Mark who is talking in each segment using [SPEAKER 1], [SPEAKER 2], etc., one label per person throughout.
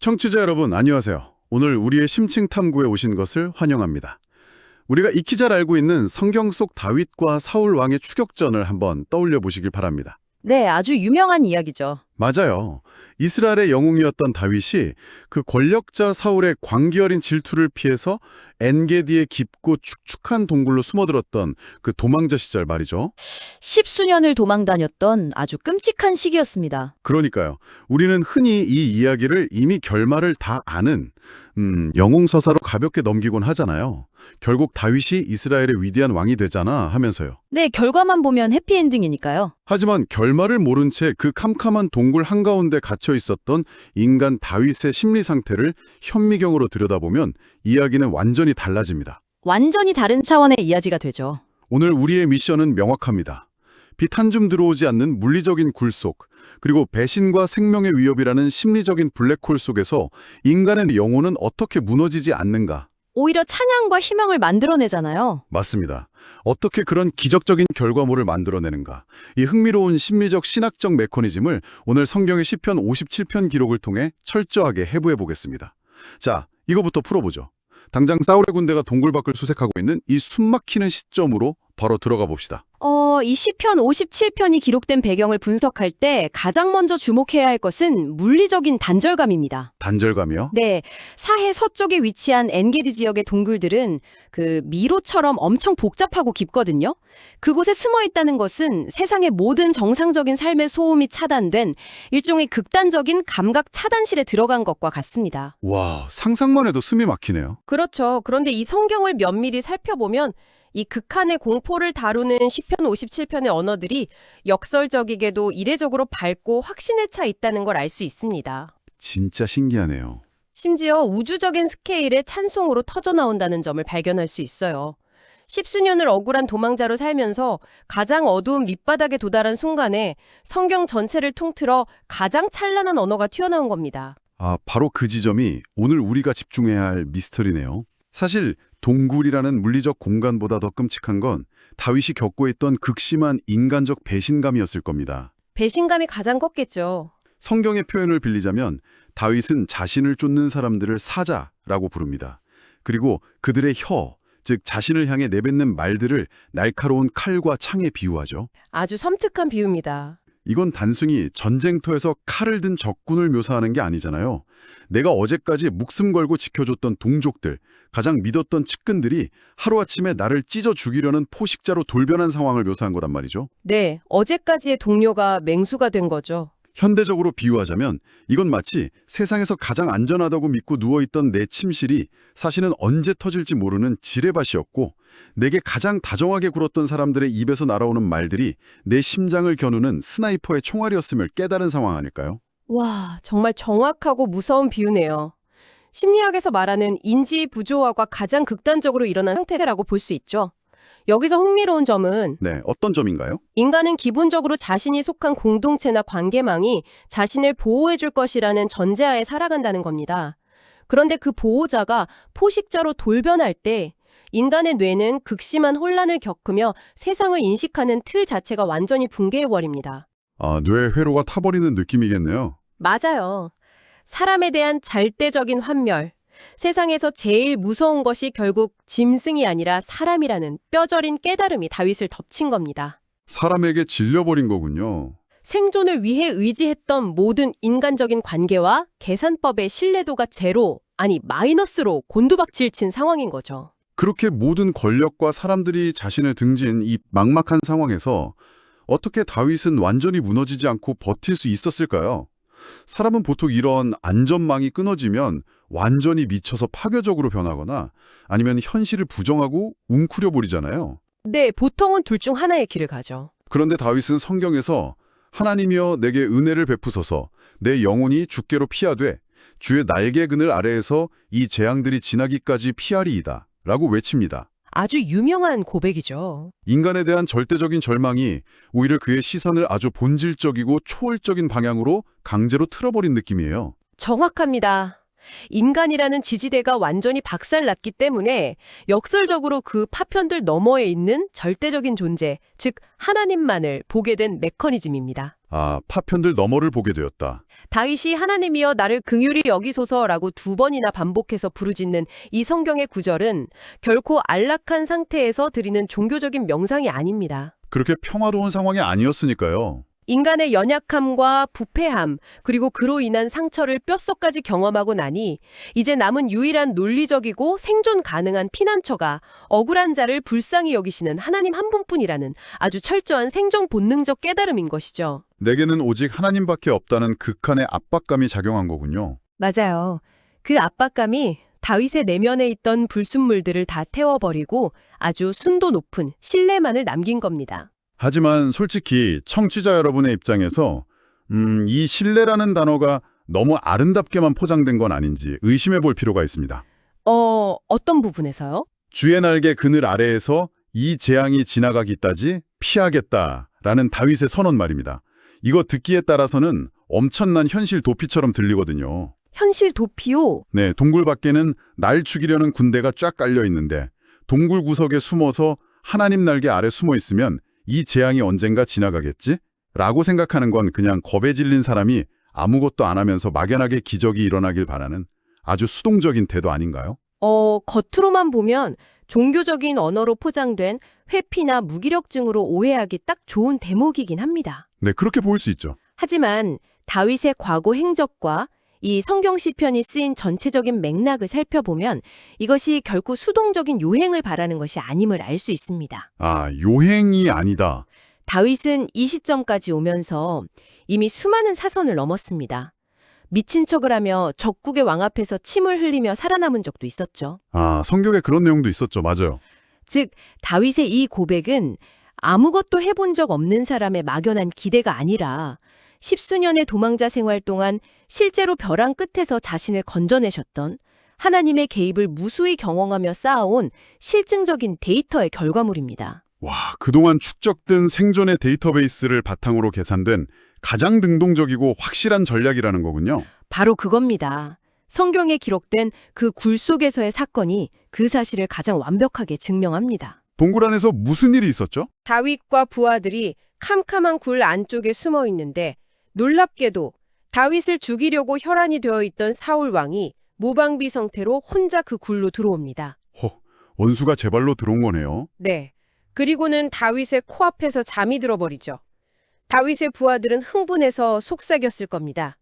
[SPEAKER 1] 청취자 여러분, 안녕하세요. 오늘 우리의 심층 탐구에 오신 것을 환영합니다. 우리가 익히 잘 알고 있는 성경 속 다윗과 사울 왕의 추격전을 한번 떠올려 보시길 바랍니다.
[SPEAKER 2] 네, 아주 유명한 이야기죠.
[SPEAKER 1] 맞아요. 이스라엘의 영웅이었던 다윗이 그 권력자 사울의 광기 어린 질투를 피해서 엔게디의 깊고 축축한 동굴로 숨어들었던 그 도망자 시절 말이죠.
[SPEAKER 2] 십수년을 도망 다녔던 아주 끔찍한 시기였습니다.
[SPEAKER 1] 그러니까요. 우리는 흔히 이 이야기를 이미 결말을 다 아는 영웅서사로 가볍게 넘기곤 하잖아요. 결국 다윗이 이스라엘의 위대한 왕이 되잖아 하면서요.
[SPEAKER 2] 네, 결과만 보면 해피엔딩이니까요.
[SPEAKER 1] 하지만 결말을 모른 채 그 캄캄한 동굴 한가운데 갇혀 있었던 인간 다윗의 심리 상태를 현미경으로 들여다보면 이야기는 완전히 달라집니다.
[SPEAKER 2] 완전히 다른 차원의 이야기가 되죠.
[SPEAKER 1] 오늘 우리의 미션은 명확합니다. 빛 한 줌 들어오지 않는 물리적인 굴 속, 그리고 배신과 생명의 위협이라는 심리적인 블랙홀 속에서 인간의 영혼은 어떻게 무너지지 않는가?
[SPEAKER 2] 오히려 찬양과 희망을 만들어내잖아요.
[SPEAKER 1] 맞습니다. 어떻게 그런 기적적인 결과물을 만들어내는가? 이 흥미로운 심리적 신학적 메커니즘을 오늘 성경의 시편 57편 기록을 통해 철저하게 해부해 보겠습니다. 자, 이거부터 풀어보죠. 당장 사울의 군대가 동굴 밖을 수색하고 있는 이 숨막히는 시점으로 바로 들어가 봅시다.
[SPEAKER 2] 이 시편 57편이 기록된 배경을 분석할 때 가장 먼저 주목해야 할 것은 물리적인 단절감입니다.
[SPEAKER 1] 단절감이요?
[SPEAKER 2] 네, 사해 서쪽에 위치한 엔게디 지역의 동굴들은 그 미로처럼 엄청 복잡하고 깊거든요. 그곳에 숨어 있다는 것은 세상의 모든 정상적인 삶의 소음이 차단된 일종의 극단적인 감각 차단실에 들어간 것과 같습니다.
[SPEAKER 1] 와, 상상만 해도 숨이 막히네요.
[SPEAKER 3] 그렇죠. 그런데 이 성경을 면밀히 살펴보면 이 극한의 공포를 다루는 시편 57편의 언어들이 역설적이게도 이례적으로 밝고 확신에 차 있다는 걸 알 수 있습니다.
[SPEAKER 1] 진짜 신기하네요.
[SPEAKER 3] 심지어 우주적인 스케일의 찬송으로 터져나온다는 점을 발견할 수 있어요. 십수년을 억울한 도망자로 살면서 가장 어두운 밑바닥에 도달한 순간에 성경 전체를 통틀어 가장 찬란한 언어가 튀어나온 겁니다.
[SPEAKER 1] 아, 바로 그 지점이 오늘 우리가 집중해야 할 미스터리네요. 사실 동굴이라는 물리적 공간보다 더 끔찍한 건 다윗이 겪고 있던 극심한 인간적 배신감이었을 겁니다.
[SPEAKER 3] 배신감이 가장 컸겠죠.
[SPEAKER 1] 성경의 표현을 빌리자면 다윗은 자신을 쫓는 사람들을 사자라고 부릅니다. 그리고 그들의 혀, 즉 자신을 향해 내뱉는 말들을 날카로운 칼과 창에 비유하죠.
[SPEAKER 3] 아주 섬뜩한 비유입니다.
[SPEAKER 1] 이건 단순히 전쟁터에서 칼을 든 적군을 묘사하는 게 아니잖아요. 내가 어제까지 목숨 걸고 지켜줬던 동족들, 가장 믿었던 측근들이 하루아침에 나를 찢어 죽이려는 포식자로 돌변한 상황을 묘사한 거란 말이죠.
[SPEAKER 3] 네, 어제까지의 동료가 맹수가 된 거죠.
[SPEAKER 1] 현대적으로 비유하자면 이건 마치 세상에서 가장 안전하다고 믿고 누워있던 내 침실이 사실은 언제 터질지 모르는 지뢰밭이었고 내게 가장 다정하게 굴었던 사람들의 입에서 날아오는 말들이 내 심장을 겨누는 스나이퍼의 총알이었음을 깨달은 상황 아닐까요?
[SPEAKER 3] 와, 정말 정확하고 무서운 비유네요. 심리학에서 말하는 인지 부조화가 가장 극단적으로 일어난 상태라고 볼 수 있죠. 여기서 흥미로운 점은
[SPEAKER 1] 네, 어떤 점인가요?
[SPEAKER 3] 인간은 기본적으로 자신이 속한 공동체나 관계망이 자신을 보호해줄 것이라는 전제하에 살아간다는 겁니다. 그런데 그 보호자가 포식자로 돌변할 때 인간의 뇌는 극심한 혼란을 겪으며 세상을 인식하는 틀 자체가 완전히 붕괴해버립니다.
[SPEAKER 1] 아, 뇌 회로가 타버리는 느낌이겠네요.
[SPEAKER 3] 맞아요. 사람에 대한 절대적인 환멸. 세상에서 제일 무서운 것이 결국 짐승이 아니라 사람이라는 뼈저린 깨달음이 다윗을 덮친 겁니다.
[SPEAKER 1] 사람에게 질려버린 거군요.
[SPEAKER 3] 생존을 위해 의지했던 모든 인간적인 관계와 계산법의 신뢰도가 제로, 아니 마이너스로 곤두박질 친 상황인 거죠.
[SPEAKER 1] 그렇게 모든 권력과 사람들이 자신을 등진 이 막막한 상황에서 어떻게 다윗은 완전히 무너지지 않고 버틸 수 있었을까요? 사람은 보통 이런 안전망이 끊어지면 완전히 미쳐서 파괴적으로 변하거나 아니면 현실을 부정하고 웅크려버리잖아요.
[SPEAKER 3] 네, 보통은 둘 중 하나의 길을 가죠.
[SPEAKER 1] 그런데 다윗은 성경에서 하나님이여 내게 은혜를 베푸소서 내 영혼이 주께로 피하되 주의 날개 그늘 아래에서 이 재앙들이 지나기까지 피하리이다 라고 외칩니다.
[SPEAKER 3] 아주 유명한 고백이죠.
[SPEAKER 1] 인간에 대한 절대적인 절망이 오히려 그의 시선을 아주 본질적이고 초월적인 방향으로 강제로 틀어버린 느낌이에요.
[SPEAKER 3] 정확합니다. 인간이라는 지지대가 완전히 박살났기 때문에 역설적으로 그 파편들 너머에 있는 절대적인 존재, 즉 하나님만을 보게 된 메커니즘입니다.
[SPEAKER 1] 아, 파편들 너머를 보게 되었다.
[SPEAKER 3] 다윗이 하나님이여 나를 긍휼히 여기소서라고 2번이나 반복해서 부르짖는 이 성경의 구절은 결코 안락한 상태에서 드리는 종교적인 명상이 아닙니다.
[SPEAKER 1] 그렇게 평화로운 상황이 아니었으니까요.
[SPEAKER 3] 인간의 연약함과 부패함, 그리고 그로 인한 상처를 뼛속까지 경험하고 나니 이제 남은 유일한 논리적이고 생존 가능한 피난처가 억울한 자를 불쌍히 여기시는 하나님 한 분뿐이라는 아주 철저한 생존 본능적 깨달음인 것이죠.
[SPEAKER 1] 내게는 오직 하나님밖에 없다는 극한의 압박감이 작용한 거군요.
[SPEAKER 3] 맞아요. 그 압박감이 다윗의 내면에 있던 불순물들을 다 태워버리고 아주 순도 높은 신뢰만을 남긴 겁니다.
[SPEAKER 1] 하지만 솔직히 청취자 여러분의 입장에서 이 신뢰라는 단어가 너무 아름답게만 포장된 건 아닌지 의심해 볼 필요가 있습니다.
[SPEAKER 3] 어떤 부분에서요?
[SPEAKER 1] 주의 날개 그늘 아래에서 이 재앙이 지나가기까지 피하겠다라는 다윗의 선언 말입니다. 이거 듣기에 따라서는 엄청난 현실 도피처럼 들리거든요.
[SPEAKER 3] 현실 도피요?
[SPEAKER 1] 네, 동굴 밖에는 날 죽이려는 군대가 쫙 깔려 있는데 동굴 구석에 숨어서 하나님 날개 아래 숨어 있으면 이 재앙이 언젠가 지나가겠지? 라고 생각하는 건 그냥 겁에 질린 사람이 아무것도 안 하면서 막연하게 기적이 일어나길 바라는 아주 수동적인 태도 아닌가요?
[SPEAKER 3] 겉으로만 보면 종교적인 언어로 포장된 회피나 무기력증으로 오해하기 딱 좋은 대목이긴 합니다.
[SPEAKER 1] 네, 그렇게 보일 수 있죠.
[SPEAKER 3] 하지만 다윗의 과거 행적과 이 성경 시편이 쓰인 전체적인 맥락을 살펴보면 이것이 결코 수동적인 요행을 바라는 것이 아님을 알 수 있습니다.
[SPEAKER 1] 아, 요행이 아니다.
[SPEAKER 3] 다윗은 이 시점까지 오면서 이미 수많은 사선을 넘었습니다. 미친 척을 하며 적국의 왕 앞에서 침을 흘리며 살아남은 적도 있었죠.
[SPEAKER 1] 아, 성경에 그런 내용도 있었죠. 맞아요.
[SPEAKER 3] 즉, 다윗의 이 고백은 아무것도 해본 적 없는 사람의 막연한 기대가 아니라 십수년의 도망자 생활 동안 실제로 벼랑 끝에서 자신을 건져내셨던 하나님의 개입을 무수히 경험하며 쌓아온 실증적인 데이터의 결과물입니다.
[SPEAKER 1] 와, 그동안 축적된 생존의 데이터베이스를 바탕으로 계산된 가장 능동적이고 확실한 전략이라는 거군요.
[SPEAKER 3] 바로 그겁니다. 성경에 기록된 그 굴 속에서의 사건이 그 사실을 가장 완벽하게 증명합니다.
[SPEAKER 1] 동굴 안에서 무슨 일이 있었죠?
[SPEAKER 3] 다윗과 부하들이 캄캄한 굴 안쪽에 숨어 있는데 놀랍게도 다윗을 죽이려고 혈안이 되어 있던 사울 왕이 무방비 상태로 혼자 그 굴로 들어옵니다.
[SPEAKER 1] 원수가 제 발로 들어온 거네요.
[SPEAKER 3] 네. 그리고는 다윗의 코앞에서 잠이 들어버리죠. 다윗의 부하들은 흥분해서 속삭였을 겁니다.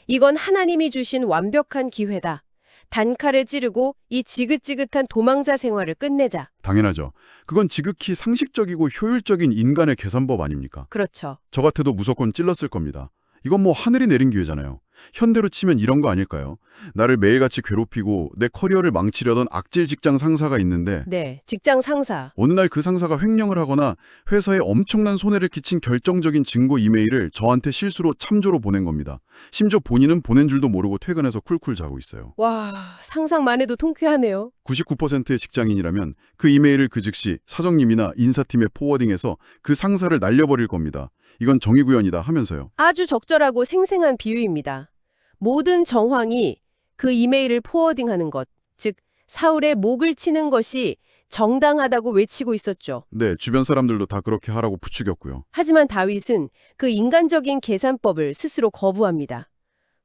[SPEAKER 3] 이건 하나님이 주신 완벽한 기회다. 단칼을 찌르고 이 지긋지긋한 도망자 생활을 끝내자.
[SPEAKER 1] 당연하죠. 그건 지극히 상식적이고 효율적인 인간의 계산법 아닙니까?
[SPEAKER 3] 그렇죠.
[SPEAKER 1] 저 같아도 무조건 찔렀을 겁니다. 이건 뭐 하늘이 내린 기회잖아요. 현대로 치면 이런 거 아닐까요? 나를 매일같이 괴롭히고 내 커리어를 망치려던 악질 직장 상사가 있는데
[SPEAKER 3] 네, 직장 상사.
[SPEAKER 1] 어느 날 그 상사가 횡령을 하거나 회사에 엄청난 손해를 끼친 결정적인 증거 이메일을 저한테 실수로 참조로 보낸 겁니다. 심지어 본인은 보낸 줄도 모르고 퇴근해서 쿨쿨 자고 있어요.
[SPEAKER 3] 와, 상상만 해도 통쾌하네요.
[SPEAKER 1] 99%의 직장인이라면 그 이메일을 그 즉시 사장님이나 인사팀에 포워딩해서 그 상사를 날려버릴 겁니다. 이건 정의구현이다 하면서요.
[SPEAKER 3] 아주 적절하고 생생한 비유입니다. 모든 정황이 그 이메일을 포워딩하는 것, 즉 사울의 목을 치는 것이 정당하다고 외치고 있었죠.
[SPEAKER 1] 네, 주변 사람들도 다 그렇게 하라고 부추겼고요.
[SPEAKER 3] 하지만 다윗은 그 인간적인 계산법을 스스로 거부합니다.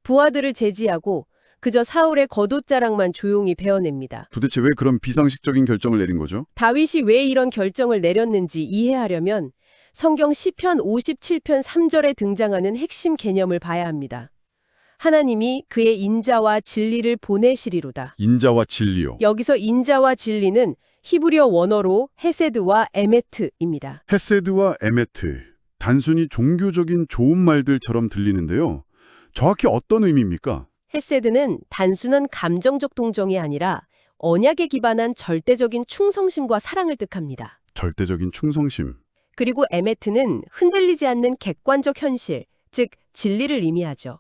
[SPEAKER 3] 부하들을 제지하고 그저 사울의 겉옷자락만 조용히 베어냅니다.
[SPEAKER 1] 도대체 왜 그런 비상식적인 결정을 내린 거죠?
[SPEAKER 3] 다윗이 왜 이런 결정을 내렸는지 이해하려면 성경 시편 57편 3절에 등장하는 핵심 개념을 봐야 합니다. 하나님이 그의 인자와 진리를 보내시리로다.
[SPEAKER 1] 인자와 진리요.
[SPEAKER 3] 여기서 인자와 진리는 히브리어 원어로 헤세드와 에메트입니다.
[SPEAKER 1] 헤세드와 에메트. 단순히 종교적인 좋은 말들처럼 들리는데요. 정확히 어떤 의미입니까?
[SPEAKER 3] 헤세드는 단순한 감정적 동정이 아니라 언약에 기반한 절대적인 충성심과 사랑을 뜻합니다.
[SPEAKER 1] 절대적인 충성심.
[SPEAKER 3] 그리고 에메트는 흔들리지 않는 객관적 현실, 즉 진리를 의미하죠.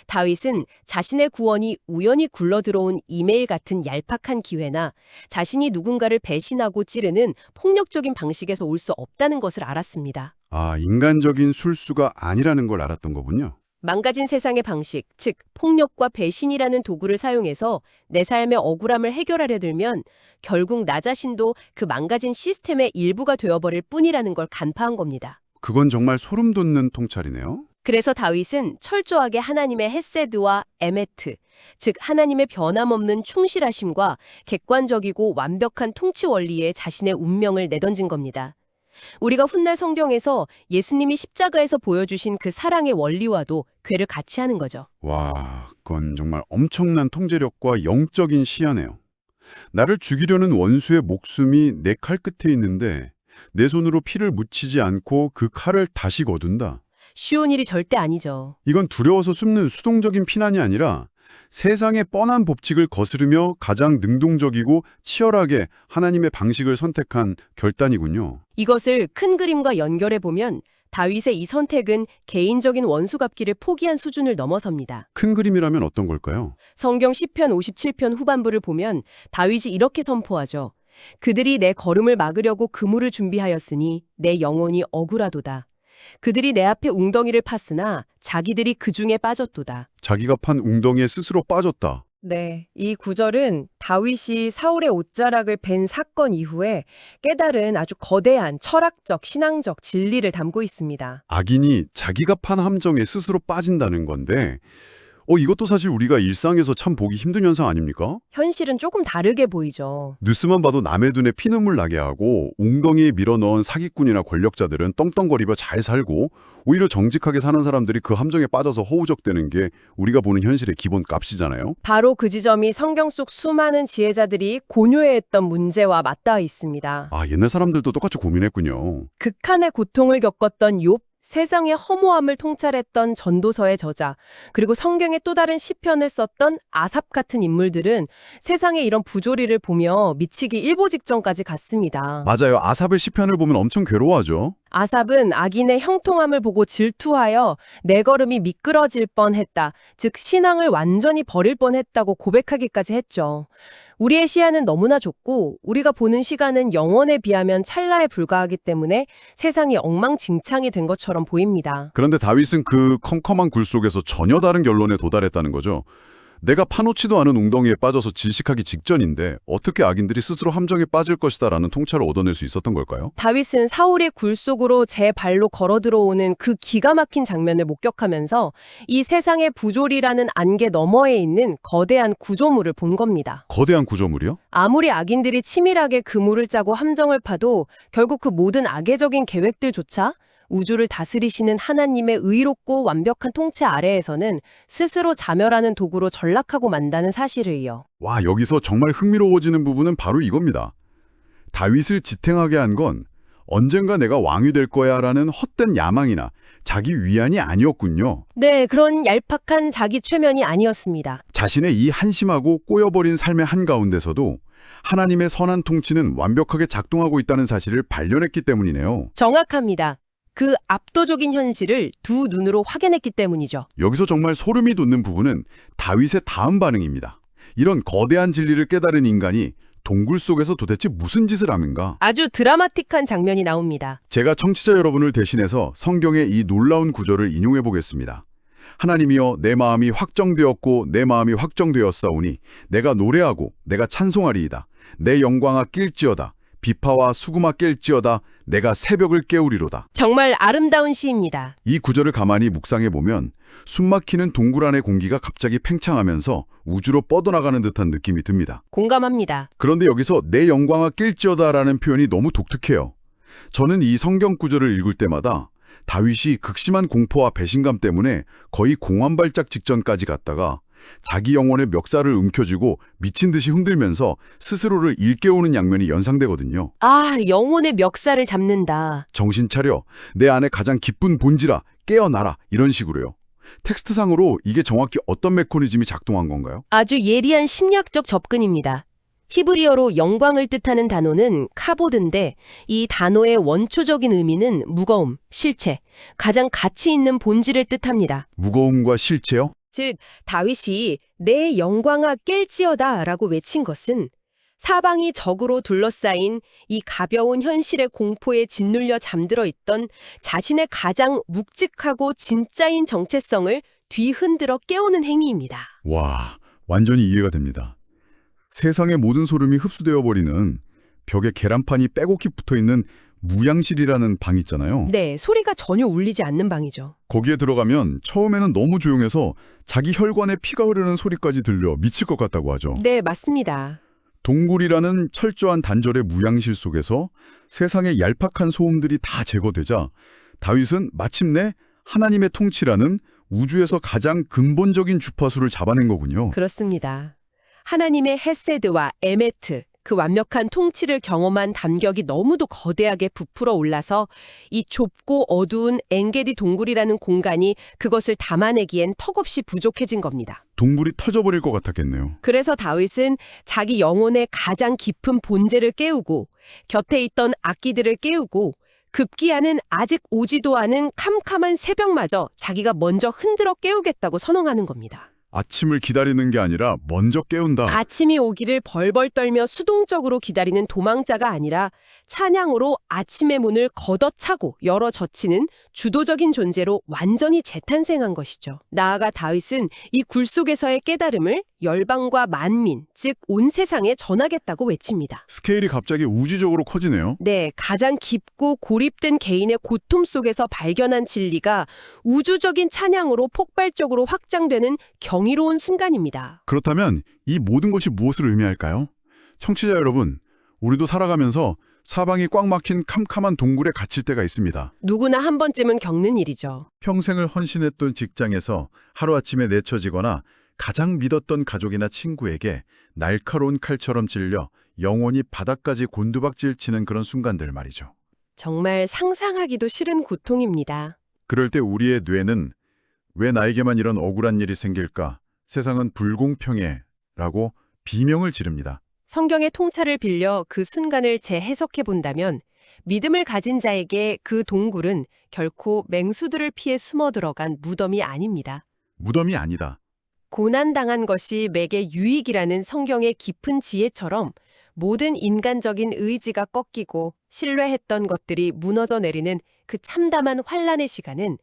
[SPEAKER 3] 다윗은 자신의 구원이 우연히 굴러들어온 이메일 같은 얄팍한 기회나 자신이 누군가를 배신하고 찌르는 폭력적인 방식에서 올 수 없다는 것을 알았습니다.
[SPEAKER 1] 아, 인간적인 술수가 아니라는 걸 알았던 거군요.
[SPEAKER 3] 망가진 세상의 방식, 즉 폭력과 배신이라는 도구를 사용해서 내 삶의 억울함을 해결하려 들면 결국 나 자신도 그 망가진 시스템의 일부가 되어버릴 뿐이라는 걸 간파한 겁니다.
[SPEAKER 1] 그건 정말 소름 돋는 통찰이네요.
[SPEAKER 3] 그래서 다윗은 철저하게 하나님의 헤세드와 에메트, 즉 하나님의 변함없는 충실하심과 객관적이고 완벽한 통치 원리에 자신의 운명을 내던진 겁니다. 우리가 훗날 성경에서 예수님이 십자가에서 보여주신 그 사랑의 원리와도 궤를 같이 하는 거죠.
[SPEAKER 1] 와, 그건 정말 엄청난 통제력과 영적인 시야네요. 나를 죽이려는 원수의 목숨이 내 칼 끝에 있는데 내 손으로 피를 묻히지 않고 그 칼을 다시 거둔다.
[SPEAKER 3] 쉬운 일이 절대 아니죠.
[SPEAKER 1] 이건 두려워서 숨는 수동적인 피난이 아니라 세상의 뻔한 법칙을 거스르며 가장 능동적이고 치열하게 하나님의 방식을 선택한 결단이군요.
[SPEAKER 3] 이것을 큰 그림과 연결해 보면 다윗의 이 선택은 개인적인 원수 갚기를 포기한 수준을 넘어섭니다.
[SPEAKER 1] 큰 그림이라면 어떤 걸까요?
[SPEAKER 3] 성경 시편 57편 후반부를 보면 다윗이 이렇게 선포하죠. 그들이 내 걸음을 막으려고 그물을 준비하였으니 내 영혼이 억울하도다. 그들이 내 앞에 웅덩이를 팠으나 자기들이 그 중에 빠졌도다.
[SPEAKER 1] 자기가 판 웅덩이에 스스로 빠졌다.
[SPEAKER 4] 네, 이 구절은 다윗이 사울의 옷자락을 벤 사건 이후에 깨달은 아주 거대한 철학적, 신앙적 진리를 담고 있습니다.
[SPEAKER 1] 악인이 자기가 판 함정에 스스로 빠진다는 건데 이것도 사실 우리가 일상에서 참 보기 힘든 현상 아닙니까?
[SPEAKER 4] 현실은 조금 다르게 보이죠.
[SPEAKER 1] 뉴스만 봐도 남의 눈에 피눈물 나게 하고 웅덩이에 밀어넣은 사기꾼이나 권력자들은 떵떵거리며 잘 살고 오히려 정직하게 사는 사람들이 그 함정에 빠져서 허우적대는 게 우리가 보는 현실의 기본 값이잖아요.
[SPEAKER 4] 바로 그 지점이 성경 속 수많은 지혜자들이 고뇌했던 문제와 맞닿아 있습니다.
[SPEAKER 1] 아, 옛날 사람들도 똑같이 고민했군요.
[SPEAKER 4] 극한의 고통을 겪었던 욥, 세상의 허무함을 통찰했던 전도서의 저자, 그리고 성경의 또 다른 시편을 썼던 아삽 같은 인물들은 세상의 이런 부조리를 보며 미치기 일보 직전까지 갔습니다.
[SPEAKER 1] 맞아요. 아삽의 시편을 보면 엄청 괴로워하죠.
[SPEAKER 4] 아삽은 악인의 형통함을 보고 질투하여 내 걸음이 미끄러질 뻔했다. 즉 신앙을 완전히 버릴 뻔했다고 고백하기까지 했죠. 우리의 시야는 너무나 좁고 우리가 보는 시간은 영원에 비하면 찰나에 불과하기 때문에 세상이 엉망진창이 된 것처럼 보입니다.
[SPEAKER 1] 그런데 다윗은 그 컴컴한 굴 속에서 전혀 다른 결론에 도달했다는 거죠. 내가 파놓지도 않은 웅덩이에 빠져서 질식하기 직전인데 어떻게 악인들이 스스로 함정에 빠질 것이다라는 통찰을 얻어낼 수 있었던 걸까요?
[SPEAKER 4] 다윗은 사울의 굴 속으로 제 발로 걸어 들어오는 그 기가 막힌 장면을 목격하면서 이 세상의 부조리라는 안개 너머에 있는 거대한 구조물을 본 겁니다.
[SPEAKER 1] 거대한 구조물이요?
[SPEAKER 4] 아무리 악인들이 치밀하게 그물을 짜고 함정을 파도 결국 그 모든 악의적인 계획들조차 우주를 다스리시는 하나님의 의롭고 완벽한 통치 아래에서는 스스로 자멸하는 도구로 전락하고 만다는 사실을요.
[SPEAKER 1] 와, 여기서 정말 흥미로워지는 부분은 바로 이겁니다. 다윗을 지탱하게 한 건 언젠가 내가 왕이 될 거야라는 헛된 야망이나 자기 위안이 아니었군요.
[SPEAKER 4] 네, 그런 얄팍한 자기 최면이 아니었습니다.
[SPEAKER 1] 자신의 이 한심하고 꼬여버린 삶의 한가운데서도 하나님의 선한 통치는 완벽하게 작동하고 있다는 사실을 발견했기 때문이네요.
[SPEAKER 4] 정확합니다. 그 압도적인 현실을 두 눈으로 확인했기 때문이죠.
[SPEAKER 1] 여기서 정말 소름이 돋는 부분은 다윗의 다음 반응입니다. 이런 거대한 진리를 깨달은 인간이 동굴 속에서 도대체 무슨 짓을 하는가?
[SPEAKER 4] 아주 드라마틱한 장면이 나옵니다.
[SPEAKER 1] 제가 청취자 여러분을 대신해서 성경의 이 놀라운 구절을 인용해 보겠습니다. 하나님이여 내 마음이 확정되었고 내 마음이 확정되었사오니 내가 노래하고 내가 찬송하리이다. 내 영광아 낄지어다. 비파와 수구마 깰지어다. 내가 새벽을 깨우리로다.
[SPEAKER 4] 정말 아름다운 시입니다.
[SPEAKER 1] 이 구절을 가만히 묵상해 보면 숨막히는 동굴 안의 공기가 갑자기 팽창하면서 우주로 뻗어나가는 듯한 느낌이 듭니다.
[SPEAKER 4] 공감합니다.
[SPEAKER 1] 그런데 여기서 내 영광아 낄지어다라는 표현이 너무 독특해요. 저는 이 성경 구절을 읽을 때마다 다윗이 극심한 공포와 배신감 때문에 거의 공황발작 직전까지 갔다가 자기 영혼의 멱살을 움켜쥐고 미친 듯이 흔들면서 스스로를 일깨우는 양면이 연상되거든요.
[SPEAKER 4] 아, 영혼의 멱살을 잡는다.
[SPEAKER 1] 정신 차려, 내 안에 가장 깊은 본질아, 깨어나라, 이런 식으로요. 텍스트상으로 이게 정확히 어떤 메커니즘이 작동한 건가요?
[SPEAKER 4] 아주 예리한 심리학적 접근입니다. 히브리어로 영광을 뜻하는 단어는 카보드인데 이 단어의 원초적인 의미는 무거움, 실체, 가장 가치 있는 본질을 뜻합니다.
[SPEAKER 1] 무거움과 실체요?
[SPEAKER 4] 즉 다윗이 내 영광아 깰지어다 라고 외친 것은 사방이 적으로 둘러싸인 이 가벼운 현실의 공포에 짓눌려 잠들어 있던 자신의 가장 묵직하고 진짜인 정체성을 뒤흔들어 깨우는 행위입니다.
[SPEAKER 1] 와, 완전히 이해가 됩니다. 세상의 모든 소름이 흡수되어 버리는 벽에 계란판이 빼곡히 붙어있는 무양실이라는 방 있잖아요.
[SPEAKER 4] 네, 소리가 전혀 울리지 않는 방이죠.
[SPEAKER 1] 거기에 들어가면 처음에는 너무 조용해서 자기 혈관에 피가 흐르는 소리까지 들려 미칠 것 같다고 하죠.
[SPEAKER 4] 네, 맞습니다.
[SPEAKER 1] 동굴이라는 철저한 단절의 무양실 속에서 세상의 얄팍한 소음들이 다 제거되자 다윗은 마침내 하나님의 통치라는 우주에서 가장 근본적인 주파수를 잡아낸 거군요.
[SPEAKER 4] 그렇습니다. 하나님의 헤세드와 에메트, 그 완벽한 통치를 경험한 담격이 너무도 거대하게 부풀어 올라서 이 좁고 어두운 엥게디 동굴이라는 공간이 그것을 담아내기엔 턱없이 부족해진 겁니다.
[SPEAKER 1] 동굴이 터져버릴 것 같았겠네요.
[SPEAKER 4] 그래서 다윗은 자기 영혼의 가장 깊은 본질을 깨우고 곁에 있던 악기들을 깨우고 급기야는 아직 오지도 않은 캄캄한 새벽마저 자기가 먼저 흔들어 깨우겠다고 선언하는 겁니다.
[SPEAKER 1] 아침을 기다리는 게 아니라 먼저 깨운다.
[SPEAKER 4] 아침이 오기를 벌벌 떨며 수동적으로 기다리는 도망자가 아니라 찬양으로 아침의 문을 걷어차고 열어 젖히는 주도적인 존재로 완전히 재탄생한 것이죠. 나아가 다윗은 이 굴 속에서의 깨달음을 열방과 만민, 즉 온 세상에 전하겠다고 외칩니다.
[SPEAKER 1] 스케일이 갑자기 우주적으로 커지네요.
[SPEAKER 4] 네, 가장 깊고 고립된 개인의 고통 속에서 발견한 진리가 우주적인 찬양으로 폭발적으로 확장되는 경이로운 순간입니다.
[SPEAKER 1] 그렇다면 이 모든 것이 무엇을 의미할까요? 청취자 여러분, 우리도 살아가면서 사방이 꽉 막힌 캄캄한 동굴에 갇힐 때가 있습니다.
[SPEAKER 4] 누구나 한 번쯤은 겪는 일이죠.
[SPEAKER 1] 평생을 헌신했던 직장에서 하루아침에 내쳐지거나 가장 믿었던 가족이나 친구에게 날카로운 칼처럼 찔려 영혼이 바닥까지 곤두박질 치는 그런 순간들 말이죠.
[SPEAKER 4] 정말 상상하기도 싫은 고통입니다.
[SPEAKER 1] 그럴 때 우리의 뇌는 왜 나에게만 이런 억울한 일이 생길까? 세상은 불공평해 라고 비명을 지릅니다.
[SPEAKER 4] 성경의 통찰을 빌려 그 순간을 재해석해 본다면 믿음을 가진 자에게 그 동굴은 결코 맹수들을 피해 숨어 들어간 무덤이 아닙니다.
[SPEAKER 1] 무덤이 아니다.
[SPEAKER 4] 고난당한 것이 맥의 유익이라는 성경의 깊은 지혜처럼 모든 인간적인 의지가 꺾이고 신뢰했던 것들이 무너져 내리는 그 참담한 환란의 시간은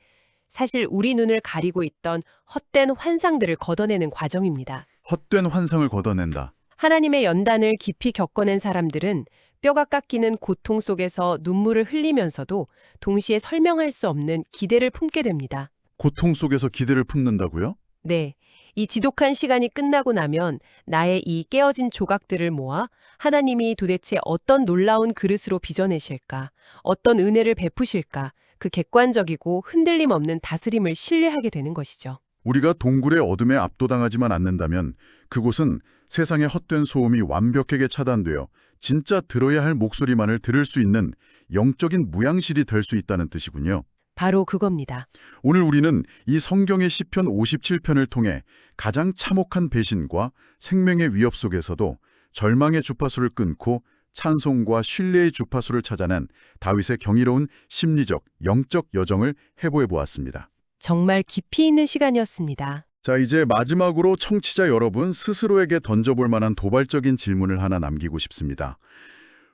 [SPEAKER 4] 사실 우리 눈을 가리고 있던 헛된 환상들을 걷어내는 과정입니다.
[SPEAKER 1] 헛된 환상을 걷어낸다.
[SPEAKER 4] 하나님의 연단을 깊이 겪어낸 사람들은 뼈가 깎이는 고통 속에서 눈물을 흘리면서도 동시에 설명할 수 없는 기대를 품게 됩니다.
[SPEAKER 1] 고통 속에서 기대를 품는다고요?
[SPEAKER 4] 네, 이 지독한 시간이 끝나고 나면 나의 이 깨어진 조각들을 모아 하나님이 도대체 어떤 놀라운 그릇으로 빚어내실까, 어떤 은혜를 베푸실까, 그 객관적이고 흔들림 없는 다스림을 신뢰하게 되는 것이죠.
[SPEAKER 1] 우리가 동굴의 어둠에 압도당하지만 않는다면 그곳은 세상의 헛된 소음이 완벽하게 차단되어 진짜 들어야 할 목소리만을 들을 수 있는 영적인 무양실이 될 수 있다는 뜻이군요.
[SPEAKER 4] 바로 그겁니다.
[SPEAKER 1] 오늘 우리는 이 성경의 시편 57편을 통해 가장 참혹한 배신과 생명의 위협 속에서도 절망의 주파수를 끊고 찬송과 신뢰의 주파수를 찾아낸 다윗의 경이로운 심리적, 영적 여정을 해보해 보았습니다.
[SPEAKER 4] 정말 깊이 있는 시간이었습니다.
[SPEAKER 1] 자, 이제 마지막으로 청취자 여러분 스스로에게 던져볼 만한 도발적인 질문을 하나 남기고 싶습니다.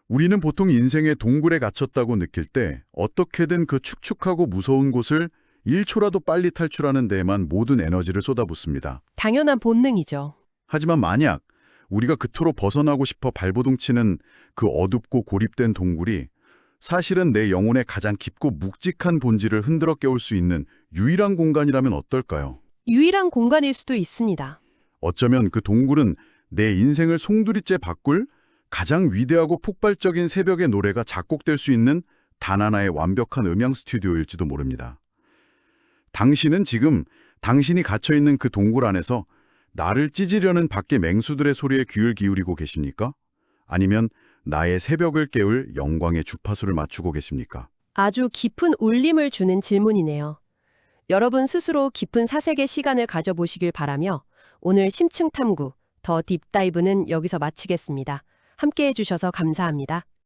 [SPEAKER 1] 우리는 보통 인생의 동굴에 갇혔다고 느낄 때 어떻게든 그 축축하고 무서운 곳을 1초라도 빨리 탈출하는 데에만 모든 에너지를 쏟아붓습니다.
[SPEAKER 4] 당연한 본능이죠.
[SPEAKER 1] 하지만 만약 우리가 그토록 벗어나고 싶어 발버둥치는 그 어둡고 고립된 동굴이 사실은 내 영혼의 가장 깊고 묵직한 본질을 흔들어 깨울 수 있는 유일한 공간이라면 어떨까요?
[SPEAKER 4] 유일한 공간일 수도 있습니다.
[SPEAKER 1] 어쩌면 그 동굴은 내 인생을 송두리째 바꿀 가장 위대하고 폭발적인 새벽의 노래가 작곡될 수 있는 단 하나의 완벽한 음향 스튜디오일지도 모릅니다. 당신은 지금 당신이 갇혀있는 그 동굴 안에서 나를 찢으려는 밖의 맹수들의 소리에 귀를 기울이고 계십니까? 아니면 나의 새벽을 깨울 영광의 주파수를 맞추고 계십니까?
[SPEAKER 4] 아주 깊은 울림을 주는 질문이네요. 여러분 스스로 깊은 사색의 시간을 가져보시길 바라며 오늘 심층 탐구, 더 딥다이브는 여기서 마치겠습니다. 함께해 주셔서 감사합니다.